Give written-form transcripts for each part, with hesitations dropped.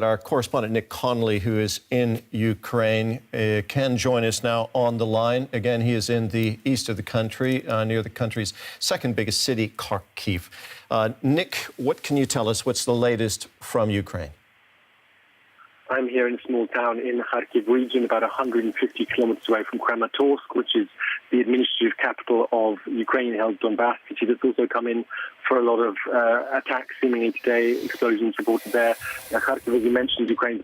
Our correspondent Nick Connolly, who is in Ukraine, can join us now on the line. Again, he is in the east of the country, near the country's second biggest city, Kyiv. Nick, what can you tell us? What's the latest from Ukraine? I'm here in a small town in the Kharkiv region, about 150 kilometers away from Kramatorsk, which is the administrative capital of Ukrainian-held Donbass city. That's also come in for a lot of attacks seemingly today, explosions reported there. Kharkiv, as you mentioned, Ukraine's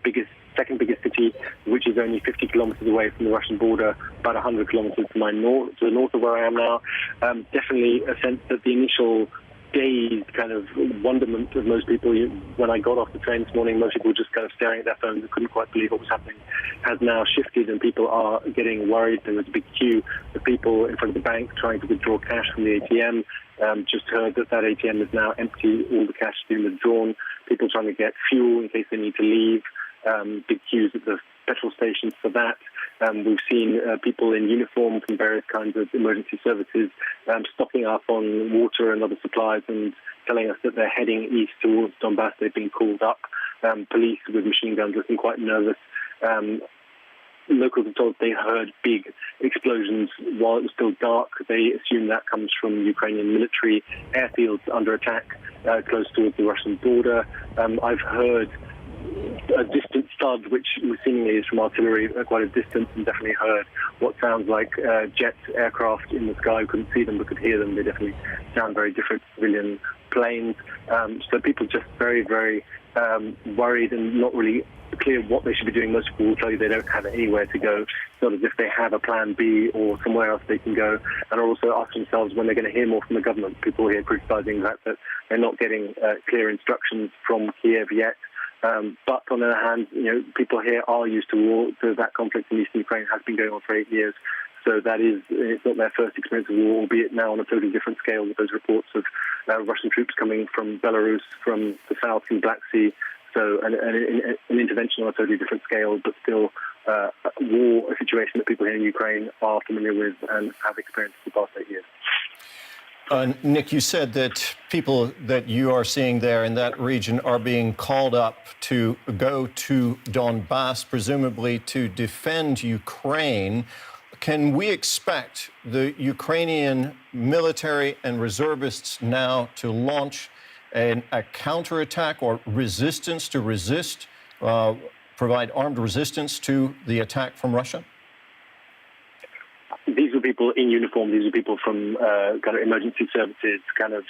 second biggest city, which is only 50 kilometers away from the Russian border, about 100 kilometers to the north of where I am now. Definitely a sense that the initial dazed kind of wonderment of most people. When I got off the train this morning, most people were just kind of staring at their phones and couldn't quite believe what was happening, has now shifted, and people are getting worried. There was a big queue of people in front of the bank trying to withdraw cash from the ATM. Just heard that ATM is now empty. All the cash has been withdrawn. People trying to get fuel in case they need to leave. Big queues at the petrol stations for that. We've seen people in uniform from various kinds of emergency services stocking up on water and other supplies and telling us that they're heading east towards Donbass. They've been called up. Police with machine guns looking quite nervous. Locals have told they heard big explosions while it was still dark. They assume that comes from Ukrainian military airfields under attack close towards the Russian border. I've heard a distant thud, which seemingly is from artillery at quite a distance, and definitely heard what sounds like jet aircraft in the sky. Couldn't see them but could hear them. They definitely sound very different to civilian planes. So people just very, very worried and not really clear what they should be doing. Most people will tell you they don't have anywhere to go. It's not as if they have a plan B or somewhere else they can go, and are also asking themselves when they're going to hear more from the government. People here criticising the fact that they're not getting clear instructions from Kyiv yet. But on the other hand, people here are used to war. So that conflict in eastern Ukraine has been going on for 8 years. So it's not their first experience of war, albeit now on a totally different scale with those reports of Russian troops coming from Belarus, from the south, from Black Sea. So an intervention on a totally different scale, but still a war, a situation that people here in Ukraine are familiar with and have experienced for the past 8 years. Nick, you said that people that you are seeing there in that region are being called up to go to Donbass, presumably to defend Ukraine. Can we expect the Ukrainian military and reservists now to launch a counterattack or resistance to provide armed resistance to the attack from Russia? These were people in uniform. These were people from kind of emergency services, kind of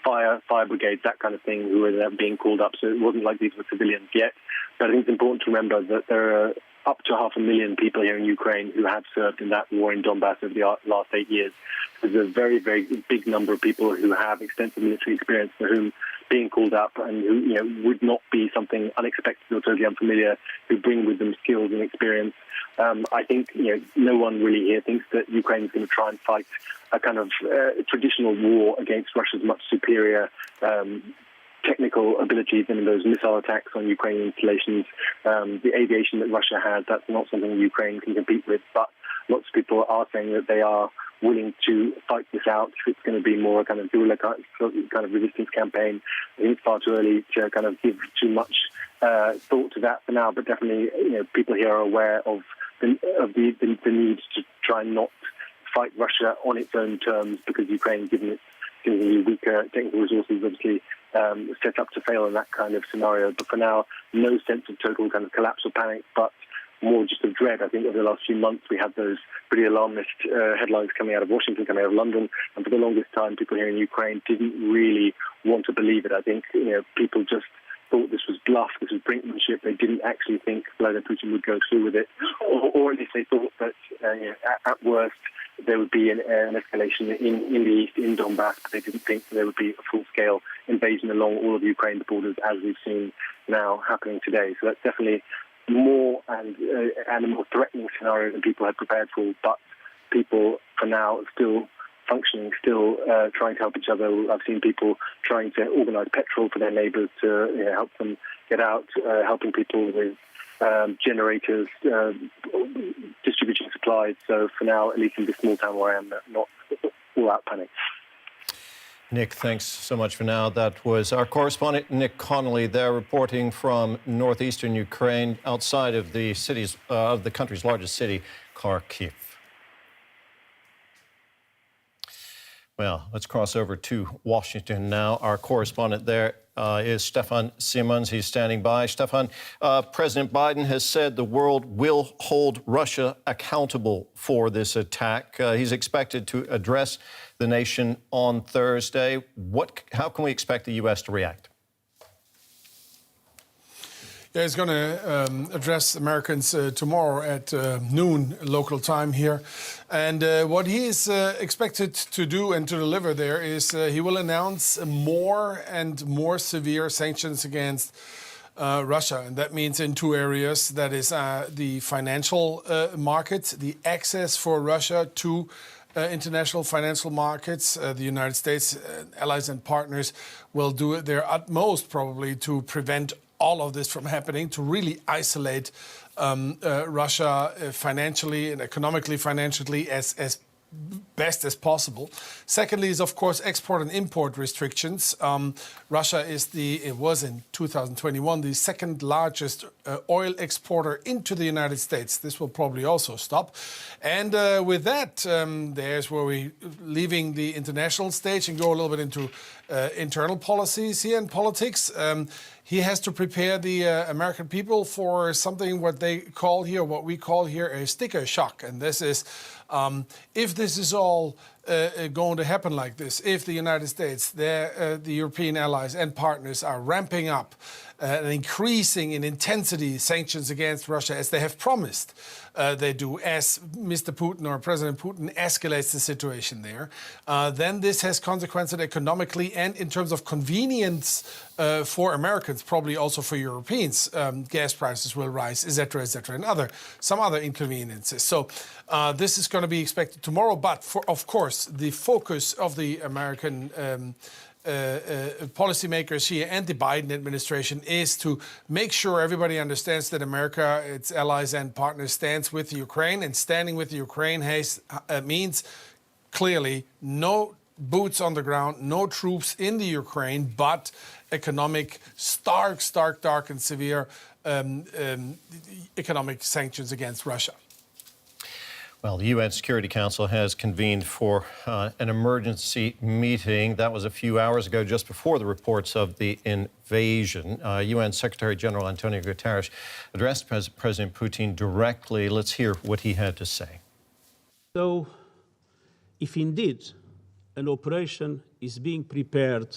fire brigades, that kind of thing, who were being called up. So it wasn't like these were civilians yet. But I think it's important to remember that there are up to 500,000 people here in Ukraine who have served in that war in Donbass over the last 8 years. There's a very, very big number of people who have extensive military experience for whom being called up and who would not be something unexpected or totally unfamiliar, who bring with them skills and experience. I think no one really here thinks that Ukraine is going to try and fight a kind of traditional war against Russia's much superior technical abilities in those missile attacks on Ukrainian installations. The aviation that Russia has, that's not something Ukraine can compete with. But lots of people are saying that they are willing to fight this out. It's going to be more a kind of guerrilla kind of resistance campaign. I think it's far too early to kind of give too much thought to that for now. But definitely, people here are aware of the need to try and not fight Russia on its own terms, because Ukraine, given its weaker technical resources, obviously set up to fail in that kind of scenario. But for now, no sense of total kind of collapse or panic, but more just of dread. I think over the last few months we had those pretty alarmist headlines coming out of Washington, coming out of London, and for the longest time people here in Ukraine didn't really want to believe it. I think people just thought this was bluff, this was brinkmanship. They didn't actually think Vladimir Putin would go through with it, or at least they thought that at worst there would be an escalation in the east, in Donbass, but they didn't think there would be a full-scale invasion along all of Ukraine's borders as we've seen now happening today. So that's definitely more and a more threatening scenario than people had prepared for, but people for now are still functioning, still trying to help each other. I've seen people trying to organise petrol for their neighbours to help them get out, helping people with generators, distributing supplies. So for now, at least in this small town where I am, not all out panic. Nick, thanks so much for now. That was our correspondent, Nick Connolly, there reporting from northeastern Ukraine, outside of the cities of the country's largest city, Kyiv. Well, let's cross over to Washington now. Our correspondent there is Stefan Simons. He's standing by. Stefan, President Biden has said the world will hold Russia accountable for this attack. He's expected to address the nation on Thursday. How can we expect the U.S. to react? Yeah, he's going to address Americans tomorrow at noon local time here. And what he is expected to do and to deliver there is he will announce more and more severe sanctions against Russia. And that means in two areas. That is the financial markets, the access for Russia to international financial markets. The United States, allies and partners will do their utmost probably to prevent all of this from happening, to really isolate Russia financially and economically, financially as best as possible. Secondly is, of course, export and import restrictions. Russia is it was in 2021, the second largest oil exporter into the United States. This will probably also stop. And with that, there's where we're leaving the international stage and go a little bit into internal policies here in politics. He has to prepare the American people for something what we call here a sticker shock. And this is, if this is all going to happen like this, if the United States, the European allies and partners are ramping up and increasing in intensity sanctions against Russia as they have promised they do, as Mr. Putin or President Putin escalates the situation there, then this has consequences economically and in terms of convenience for Americans, probably also for Europeans. Gas prices will rise, etc., and some other inconveniences. So this is going to be expected tomorrow. But of course, the focus of the American policymakers here and the Biden administration is to make sure everybody understands that America, its allies and partners, stands with Ukraine. And standing with Ukraine means clearly no boots on the ground, no troops in the Ukraine, but economic, stark and severe economic sanctions against Russia. Well, the UN Security Council has convened for an emergency meeting. That was a few hours ago, just before the reports of the invasion. UN Secretary General Antonio Guterres addressed President Putin directly. Let's hear what he had to say. So, if indeed an operation is being prepared,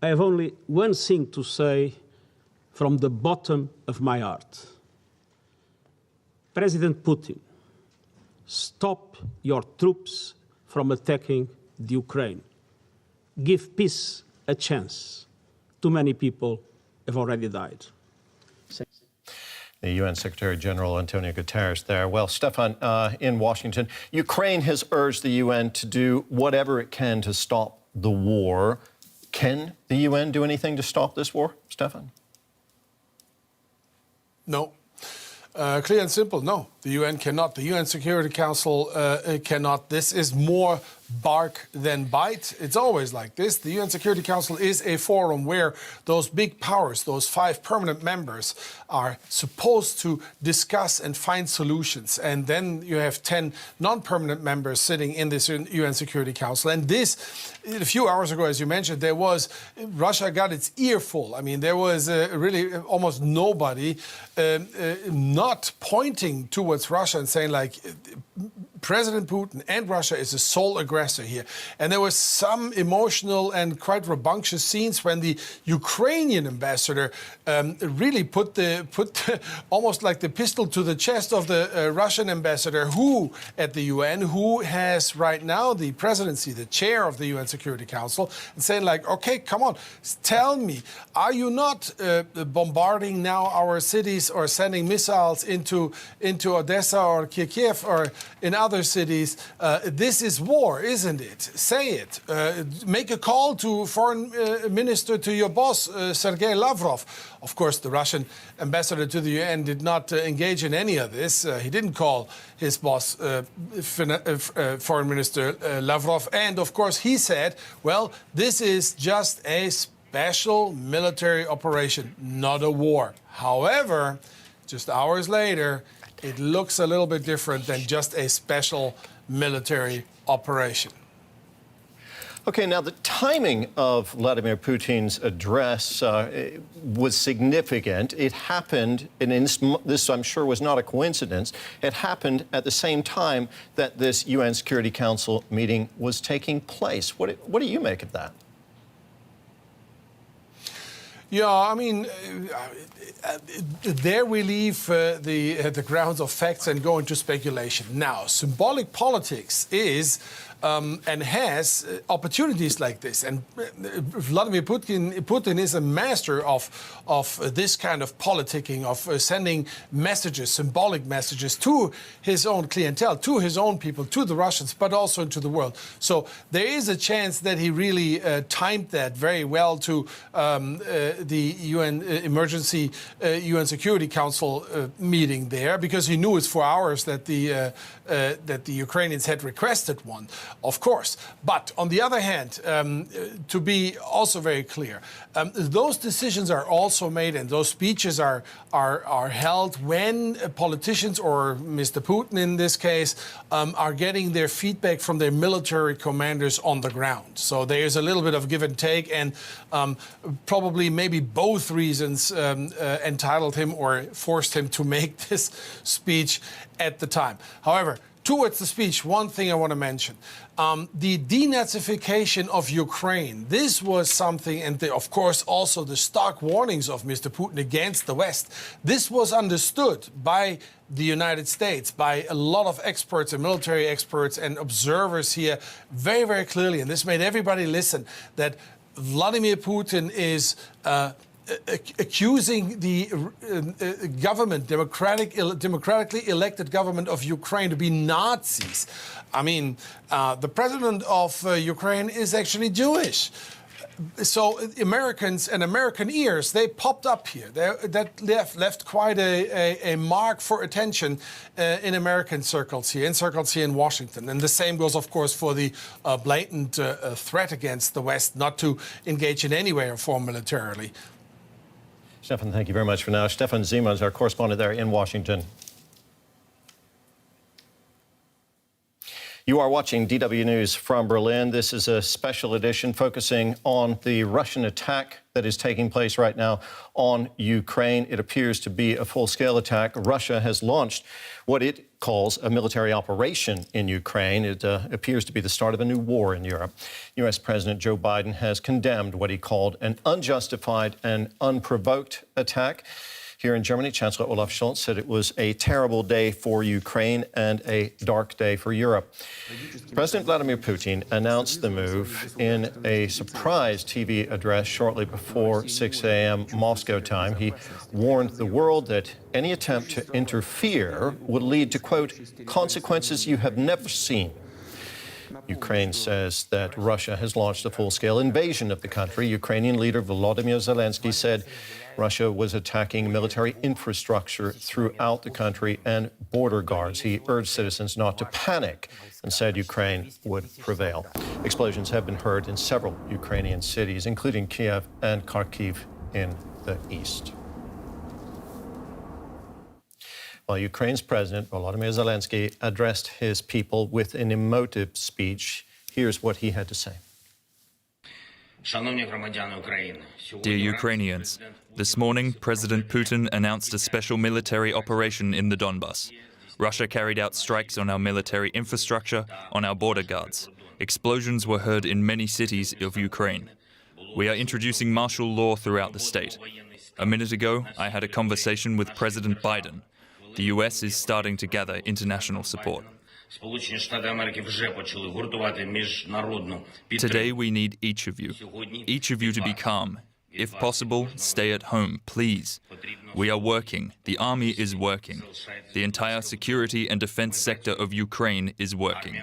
I have only one thing to say from the bottom of my heart. President Putin, stop your troops from attacking the Ukraine. Give peace a chance. Too many people have already died. The UN Secretary General Antonio Guterres there. Well, Stefan, in Washington, Ukraine has urged the UN to do whatever it can to stop the war. Can the UN do anything to stop this war, Stefan? No. Clear and simple, no. The UN cannot. The UN Security Council cannot. This is more bark than bite. It's always like this. The UN Security Council is a forum where those big powers, those 5 permanent members, are supposed to discuss and find solutions. And then you have 10 non-permanent members sitting in this UN Security Council. And this, a few hours ago, as you mentioned, Russia got its earful. I mean, there was really almost nobody not pointing towards Russia and saying, like, President Putin and Russia is the sole aggressor here. And there was some emotional and quite rambunctious scenes when the Ukrainian ambassador really put almost like the pistol to the chest of the Russian ambassador at the UN, who has right now the presidency, the chair of the UN Security Council, and saying, like, okay, come on, tell me, are you not bombarding now our cities or sending missiles into Odessa or Kyiv or in other other cities, this is war, isn't it? Say it. Make a call to foreign minister, to your boss, Sergei Lavrov. Of course, the Russian ambassador to the UN did not engage in any of this. He didn't call his boss, Foreign Minister Lavrov. And of course, he said, well, this is just a special military operation, not a war. However, just hours later, it looks a little bit different than just a special military operation. Okay, now the timing of Vladimir Putin's address was significant. It happened, and this I'm sure was not a coincidence, it happened at the same time that this UN Security Council meeting was taking place. What do you make of that? Yeah, I mean, there we leave the grounds of facts and go into speculation. Now, symbolic politics is and has opportunities like this. And Vladimir Putin is a master of this kind of politicking, of sending messages, symbolic messages to his own clientele, to his own people, to the Russians, but also to the world. So there is a chance that he really timed that very well to the UN emergency UN Security Council meeting there, because he knew it's for hours that the Ukrainians had requested one, of course. But on the other hand, to be also very clear, those decisions are also made, and those speeches are held when politicians, or Mr. Putin in this case, are getting their feedback from their military commanders on the ground. So there's a little bit of give and take, and probably maybe both reasons entitled him or forced him to make this speech at the time. However, towards the speech, one thing I want to mention. The denazification of Ukraine, this was something, and of course also the stark warnings of Mr. Putin against the West, this was understood by the United States, by a lot of experts and military experts and observers here very, very clearly, and this made everybody listen, that Vladimir Putin is accusing the government, democratically elected government of Ukraine, to be Nazis. I mean, the president of Ukraine is actually Jewish. So Americans and American ears, they popped up here. That left quite a mark for attention in American circles here, in circles here in Washington. And the same goes, of course, for the blatant threat against the West not to engage in any way or form militarily. Stefan, thank you very much for now. Stefan Zima is our correspondent there in Washington. You are watching DW News from Berlin. This is a special edition focusing on the Russian attack that is taking place right now on Ukraine. It appears to be a full-scale attack. Russia has launched what it calls a military operation in Ukraine. It appears to be the start of a new war in Europe. U.S. President Joe Biden has condemned what he called an unjustified and unprovoked attack. Here in Germany, Chancellor Olaf Scholz said it was a terrible day for Ukraine and a dark day for Europe. President Vladimir Putin announced the move in a surprise TV address shortly before 6 a.m. Moscow time. He warned the world that any attempt to interfere would lead to, quote, consequences you have never seen. Ukraine says that Russia has launched a full-scale invasion of the country. Ukrainian leader Vladimir Zelensky said Russia was attacking military infrastructure throughout the country and border guards. He urged citizens not to panic and said Ukraine would prevail. Explosions have been heard in several Ukrainian cities, including Kyiv and Kharkiv in the east. While Ukraine's President Volodymyr Zelensky addressed his people with an emotive speech, here's what he had to say. Dear Ukrainians, this morning President Putin announced a special military operation in the Donbas. Russia carried out strikes on our military infrastructure, on our border guards. Explosions were heard in many cities of Ukraine. We are introducing martial law throughout the state. A minute ago, I had a conversation with President Biden. The US is starting to gather international support. Today we need each of you to be calm. If possible, stay at home, please. We are working. The army is working. The entire security and defense sector of Ukraine is working.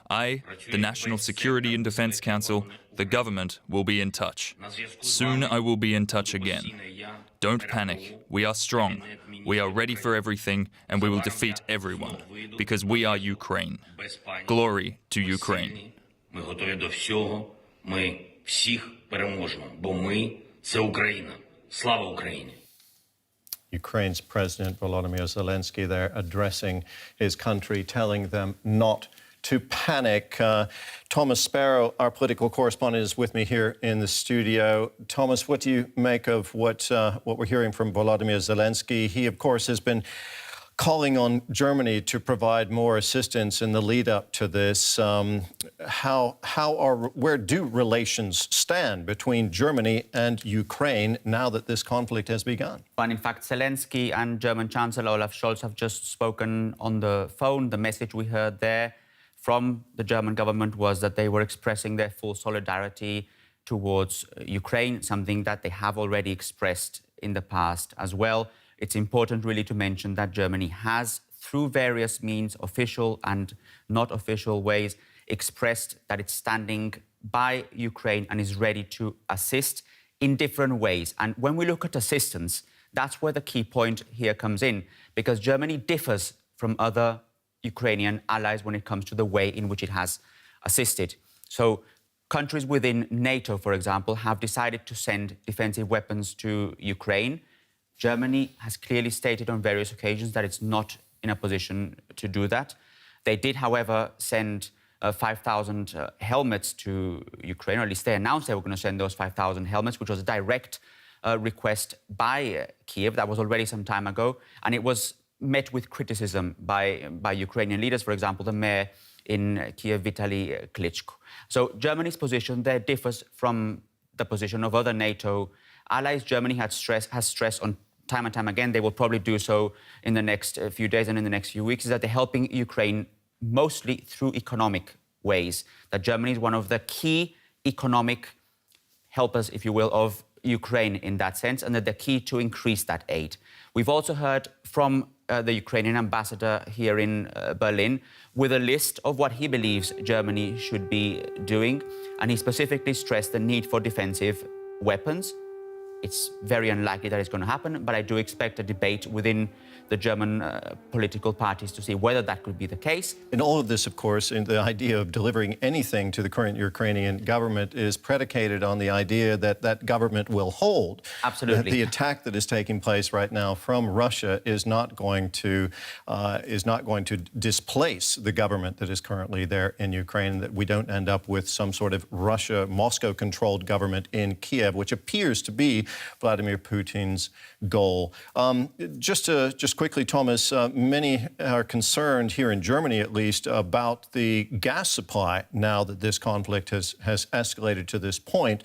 I, the National Security and Defense Council, the government will be in touch. Soon I will be in touch again. Don't panic. We are strong. We are ready for everything, and we will defeat everyone, because we are Ukraine. Glory to Ukraine. Ми готові до всього. Ми всіх переможемо, бо ми – це Україна. Слава Україні! Ukraine's President Volodymyr Zelensky there addressing his country, telling them not to panic. Thomas Sparrow, our political correspondent, is with me here in the studio. Thomas, what do you make of what we're hearing from Volodymyr Zelensky? He, of course, has been calling on Germany to provide more assistance in the lead-up to this. Where do relations stand between Germany and Ukraine now that this conflict has begun? And in fact, Zelensky and German Chancellor Olaf Scholz have just spoken on the phone. The message we heard there from the German government was that they were expressing their full solidarity towards Ukraine, something that they have already expressed in the past as well. It's important really to mention that Germany has, through various means, official and not official ways, expressed that it's standing by Ukraine and is ready to assist in different ways. And when we look at assistance, that's where the key point here comes in, because Germany differs from other Ukrainian allies when it comes to the way in which it has assisted. So countries within NATO, for example, have decided to send defensive weapons to Ukraine. Germany has clearly stated on various occasions that it's not in a position to do that. They did, however, send 5,000 helmets to Ukraine, or at least they announced they were going to send those 5,000 helmets, which was a direct request by Kyiv. That was already some time ago, and it was met with criticism by Ukrainian leaders, for example, the mayor in Kyiv, Vitaly Klitschko. So Germany's position there differs from the position of other NATO allies. Germany has stressed on time and time again, they will probably do so in the next few days and in the next few weeks, is that they're helping Ukraine mostly through economic ways. That Germany is one of the key economic helpers, if you will, of Ukraine in that sense, and that they're key to increase that aid. We've also heard from the Ukrainian ambassador here in Berlin with a list of what he believes Germany should be doing, and he specifically stressed the need for defensive weapons. It's very unlikely that it's going to happen, but I do expect a debate within the German political parties to see whether that could be the case. In all of this, of course, in the idea of delivering anything to the current Ukrainian government is predicated on the idea that that government will hold. Absolutely. That the attack that is taking place right now from Russia is not going to displace the government that is currently there in Ukraine, that we don't end up with some sort of Moscow-controlled government in Kyiv, which appears to be Vladimir Putin's goal. Just quickly, Thomas, many are concerned here in Germany, at least, about the gas supply now that this conflict has escalated to this point.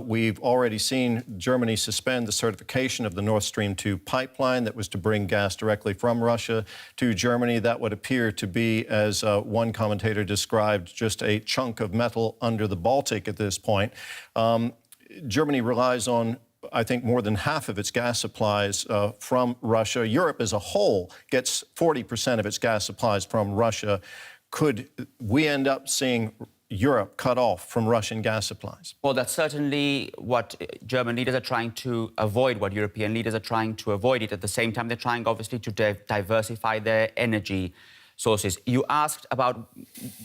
We've already seen Germany suspend the certification of the Nord Stream 2 pipeline that was to bring gas directly from Russia to Germany. That would appear to be, as one commentator described, just a chunk of metal under the Baltic at this point. Germany relies on, I think, more than half of its gas supplies from Russia. Europe as a whole gets 40% of its gas supplies from Russia. Could we end up seeing Europe cut off from Russian gas supplies? Well, that's certainly what German leaders are trying to avoid, what European leaders are trying to avoid it. At the same time, they're trying, obviously, to diversify their energy sources. You asked about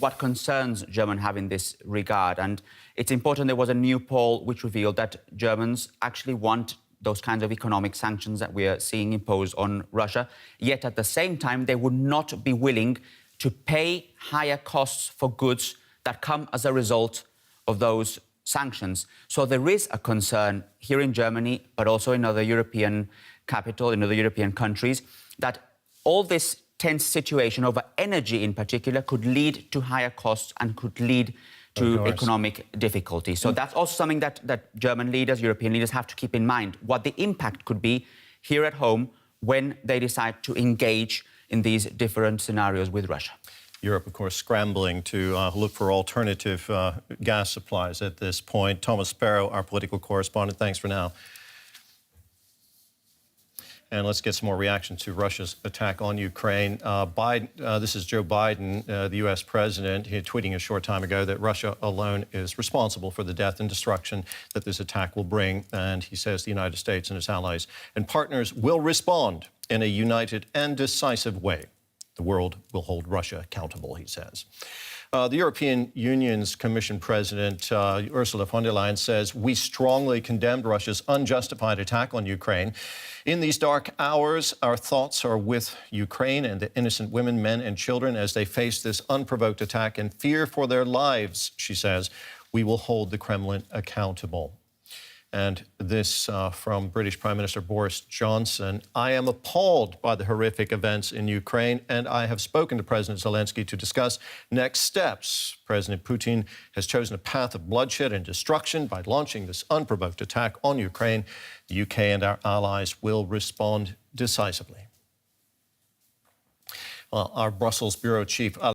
what concerns Germans have in this regard, and it's important. There was a new poll which revealed that Germans actually want those kinds of economic sanctions that we are seeing imposed on Russia, yet at the same time they would not be willing to pay higher costs for goods that come as a result of those sanctions. So there is a concern here in Germany, but also in other European capitals, in other European countries, that all this tense situation over energy in particular could lead to higher costs and could lead to economic difficulty. So that's also something that German leaders, European leaders have to keep in mind, what the impact could be here at home when they decide to engage in these different scenarios with Russia. Europe, of course, scrambling to look for alternative gas supplies at this point. Thomas Sparrow, our political correspondent, thanks for now. And let's get some more reaction to Russia's attack on Ukraine. This is Joe Biden, the U.S. president, tweeting a short time ago that Russia alone is responsible for the death and destruction that this attack will bring. And he says the United States and its allies and partners will respond in a united and decisive way. The world will hold Russia accountable, he says. The European Union's Commission President Ursula von der Leyen says we strongly condemned Russia's unjustified attack on Ukraine. In these dark hours, our thoughts are with Ukraine and the innocent women, men, and children as they face this unprovoked attack and fear for their lives, she says. We will hold the Kremlin accountable. And this from British Prime Minister Boris Johnson. I am appalled by the horrific events in Ukraine, and I have spoken to President Zelensky to discuss next steps. President Putin has chosen a path of bloodshed and destruction by launching this unprovoked attack on Ukraine. The UK and our allies will respond decisively. Well, our Brussels bureau chief